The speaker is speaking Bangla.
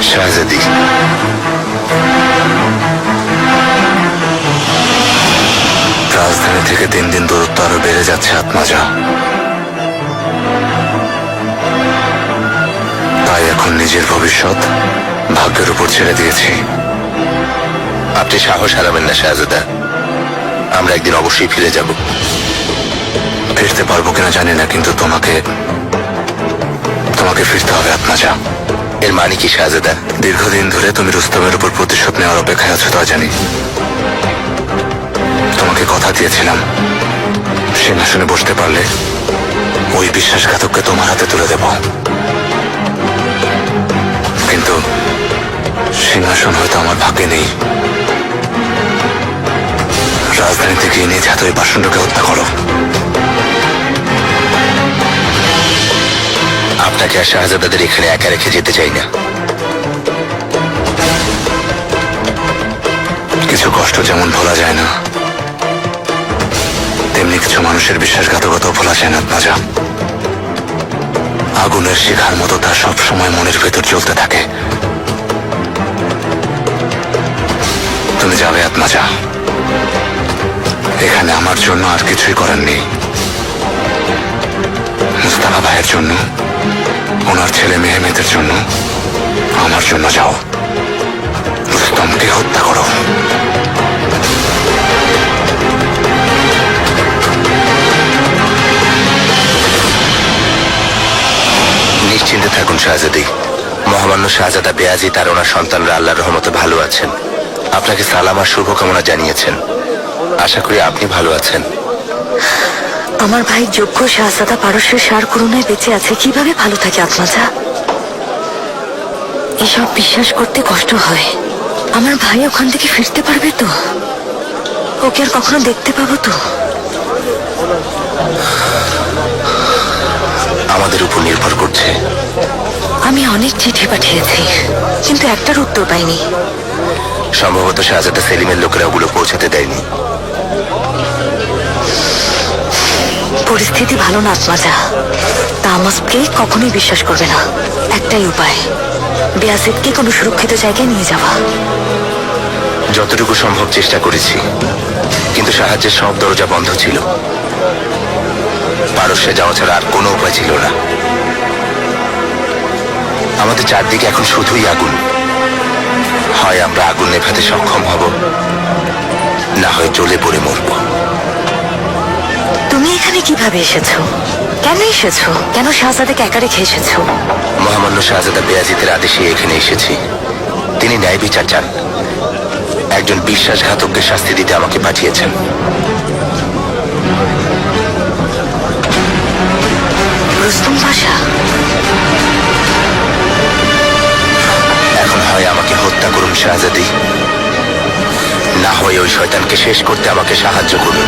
শাহজাদি, রাজধানী থেকে দিন দিন দূরত্ব আরো বেড়ে যাচ্ছে আত্মাজা। তাই এখন নিজের ভবিষ্যৎ ভাগ্যের উপর ছেড়ে দিয়েছি। আপনি সাহস হারাবেন না শাহজাদা, আমরা একদিন অবশ্যই ফিরে যাব। ফিরতে পারবো কিনা জানি না, কিন্তু তোমাকে ফিরতে হবে আত্মাজা। এর মানে কি শাহজাদা? দীর্ঘদিন ধরে তুমি রুস্তমের উপর প্রতিশোধ নেওয়ার অপেক্ষায় আছো তা জানি। তোমাকে কথা দিয়েছিলাম, সিংহাসনে বসতে পারলে ওই বিশ্বাসঘাতককে তোমার হাতে তুলে দেব। কিন্তু সিংহাসন হয়তো আমার ভাগ্যে নেই। রাজধানী থেকে নিয়ে যাতে ওই পাষণ্ডকে হত্যা করো। আপনাকে আর শাহজাদাদের এখানে একা রেখে যেতে চাই না। কিছু কষ্ট যেমন ভোলা যায় না, তেমনি কিছু মানুষের বিশ্বাসঘাতকতা ভোলা যায় না আত্মাজা। আগুনের শিখার মতো তা সবসময় মনের ভেতর জ্বলতে থাকে। তুমি যাবে আত্মাজা, এখানে আমার জন্য আর কিছুই করার নেই। মুস্তাফা ভাইয়ের জন্য, ওনার ছেলে মেহমেদের জন্য, আমার জন্য যাও। রুস্তমকে হত্যা করো। নিশ্চিন্তে থাকুন শাহজাদি, মহামান্য শাহজাদা বেয়াজিদ আর ওনার সন্তানরা আল্লাহর রহমতে ভালো আছেন। আপনাকে সালাম আর শুভকামনা জানিয়েছেন। আশা করি আপনি ভালো আছেন। আমার ভাই যোগ্য শাহজাদা পারস্যের সার করুণায় বেঁচে আছে, কিভাবে ভালো থাকে আত্মাজা? এসব বিশ্বাস করতে কষ্ট হয়। আমার ভাই ওখান থেকে ফিরতে পারবে তো? ওকে আর কখনো দেখতে পাবো তো? আমাদের উপর নির্ভর করছে। আমি অনেক চিঠি পাঠিয়েছি, কিন্তু একটার উত্তর পাইনি। সম্ভবত শাহজাদা সেলিমের লোকেরা ওগুলো পৌঁছাতে দেয়নি। পরিস্থিতি ভালো না আত্মাজা। তামাসকে কখনোই বিশ্বাস করবে না। একটাই উপায়, বেয়াজিদকে কোনো সুরক্ষিত জায়গায় নিয়ে যাওয়া। যতটুকু সম্ভব চেষ্টা করেছি, কিন্তু সাহায্যের সব দরজা বন্ধ ছিল। পারস্যে যাওয়া ছাড়া আর কোনো উপায় ছিল না। আমাদের চারদিকে এখন শুধুই আগুন। হয় আমরা আগুন নেভাতে সক্ষম হব, না হয় জ্বলে পড়ে মরব। তুমি এখানে কিভাবে এসেছো? কেন এসেছো? কেন শাহজাদাকে একা রেখে এসেছো? মহামান্য শাহজাদা বেয়াজিদের আদেশে এখানে এসেছি। তিনি ন্যায় বিচার চান। একজন বিশ্বাসঘাতককে শাস্তি দিতে আমাকে পাঠিয়েছেন। রুস্তম পাশা, এখন হয় আমাকে হত্যা করুন শাহজাদি, না হয় ওই শয়তানকে শেষ করতে আমাকে সাহায্য করুন।